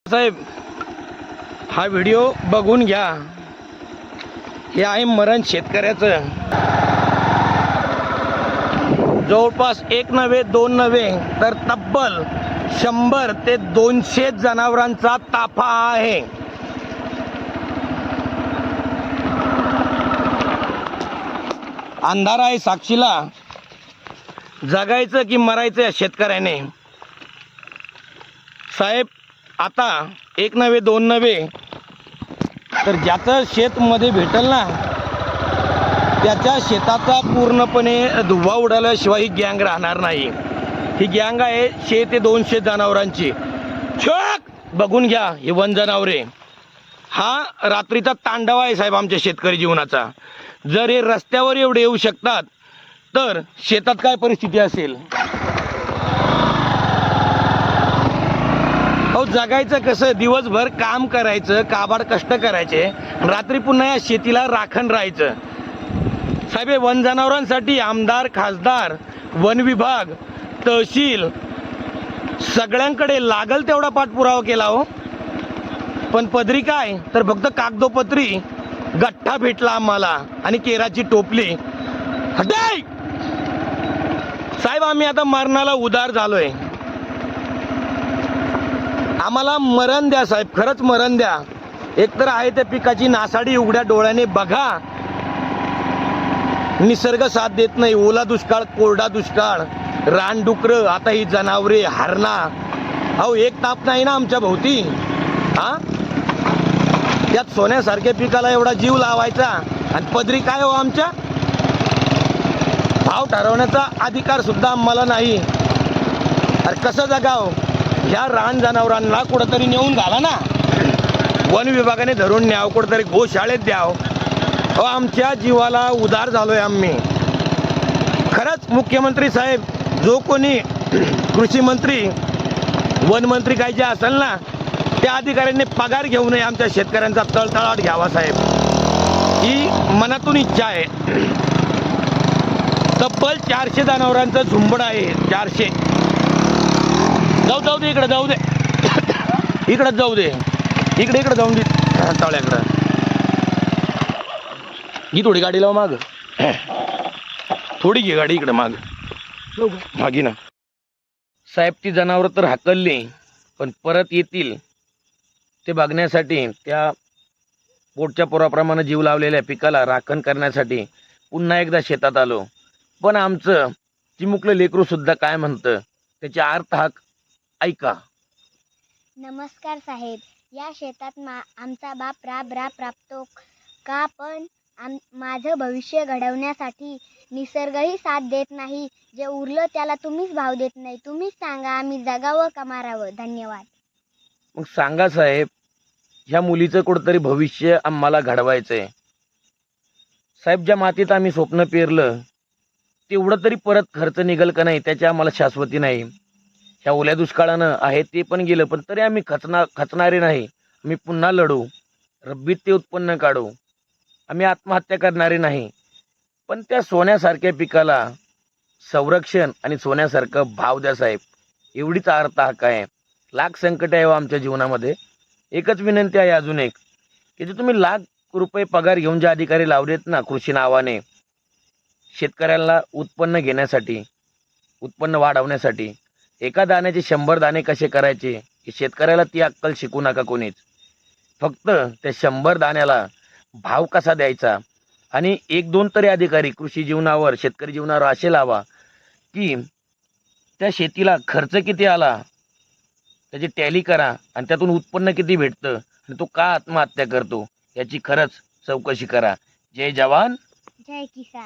साहेब, हा व्हिडिओ बघून घ्या. हे आहे मरण शेतकऱ्याचं. जवळपास एक नव्हे दोन नव्हे तर तब्बल 100 ते 200 जनावरांचा ताफा आहे. अंधार आहे साक्षीला. जगायचं की मरायचं या शेतकऱ्याने. साहेब, आता एक नव्हे दोन नव्हे तर ज्याचं शेत मध्ये भेटल ना त्याच्या शेताचा पूर्णपणे धुव्वा उडाल्याशिवाय ही गँग राहणार नाही. ही गँग आहे 100 ते 200 जनावरांची. बघून घ्या हे वन जनावरे. हा रात्रीचा तांडव आहे साहेब आमच्या शेतकरी जीवनाचा. जर हे रस्त्यावर एवढे येऊ शकतात तर शेतात काय परिस्थिती असेल. अहो, जगायचं कसं? दिवसभर काम करायचं, काबाड कष्ट करायचे, रात्री पुन्हा या शेतीला राखण राहायचं. साहेब, वन जनावरांसाठी आमदार, खासदार, वन विभाग, तहसील सगळ्यांकडे लागल तेवढा पाठपुरावा केला हो. पण पदरी काय तर फक्त कागदोपत्री गठ्ठा भेटला आम्हाला आणि केराची टोपली. हटाय साहेब, आम्ही आता मरणाला उदार झालोय. आम्हाला मरण द्या साहेब, खरंच मरण द्या. एकतर आहे त्या पिकाची नासाडी उघड्या डोळ्याने बघा. निसर्ग साथ देत नाही. ओला दुष्काळ, कोरडा दुष्काळ, रानडुकर, आता ही जनावरे, हरणा. अहो, एक ताप नाही ना आमच्या भोवती. हा, त्यात सोन्यासारख्या पिकाला एवढा जीव लावायचा आणि पदरी काय हो आमच्या? भाव ठरवण्याचा अधिकार सुद्धा आम्हाला नाही. अरे कसं जगाव? ह्या रान जनावरांना कुठंतरी नेऊन घाला ना. वन विभागाने धरून न्याव, कुठंतरी गोशाळेत द्याव. अहो, आमच्या जीवाला उदार झालोय आम्ही. खरंच मुख्यमंत्री साहेब, जो कोणी कृषी मंत्री, वन मंत्री काय जे असेल ना, त्या अधिकाऱ्यांनी पगार घेऊ नये. आमच्या शेतकऱ्यांचा तळतळाट घ्यावा साहेब, ही मनातून इच्छा आहे. तब्बल 400 जनावरांचं झुंबड आहे. 400. जाऊ दे इकडे, जाऊ दे इकडे, जाऊ दे इकडे जाऊन दे तळ्याकडं. ही थोडी गाडी लाव माग, थोडी घे गाडी इकडे माग मागी ना. साहेब, ती जनावरं तर हाकलली, पण परत येतील ते बघण्यासाठी, त्या पोटच्या पोराप्रमाणे जीव लावलेल्या पिकाला राखण करण्यासाठी पुन्हा एकदा शेतात आलो. पण आमचं चिमुकलं लेकरू सुद्धा काय म्हणतं त्याची अर्थ हाक ऐका. नमस्कार साहेब, या शेतात आमचा बाप राबतो का? पण माझं भविष्य घडवण्यासाठी निसर्गही साथ देत नाही. जे उरलं त्याला तुम्हीच भाव देत नाही. तुम्हीच सांगा, आम्ही जगावं का मारावं? धन्यवाद. मग सांगा साहेब, ह्या मुलीचं कुठंतरी भविष्य आम्हाला घडवायचंय साहेब. ज्या मातीत आम्ही स्वप्न पेरलं तेवढं तरी परत खर्च निघल का नाही त्याची आम्हाला शाश्वती नाही. ह्या ओल्या दुष्काळानं आहे ते पण गेलं, पण तरी आम्ही खचणारे नाही. आम्ही पुन्हा लढू, रब्बीत ते उत्पन्न काढू. आम्ही आत्महत्या करणारे नाही. पण त्या सोन्यासारख्या पिकाला संरक्षण आणि सोन्यासारखं भाव द्या साहेब. एवढीच अर्थ हा काय. लाख संकट आहे आमच्या जीवनामध्ये. एकच विनंती आहे अजून एक, की जे तुम्ही लाख रुपये पगार घेऊन जे अधिकारी लावलेत ना कृषी नावाने, शेतकऱ्याला उत्पन्न घेण्यासाठी, उत्पन्न वाढवण्यासाठी, एका दाण्याचे 100 दाणे कसे करायचे हे शेतकऱ्याला ती अक्कल शिकू नका कोणीच. फक्त त्या 100 दाण्याला भाव कसा द्यायचा. आणि 1-2 तरी अधिकारी कृषी जीवनावर, शेतकरी जीवनावर असे लावा की त्या शेतीला खर्च किती आला त्याची टॅली करा आणि त्यातून उत्पन्न किती भेटतं आणि तो का आत्महत्या करतो याची खरंच चौकशी करा. जय जवान, जय किसान.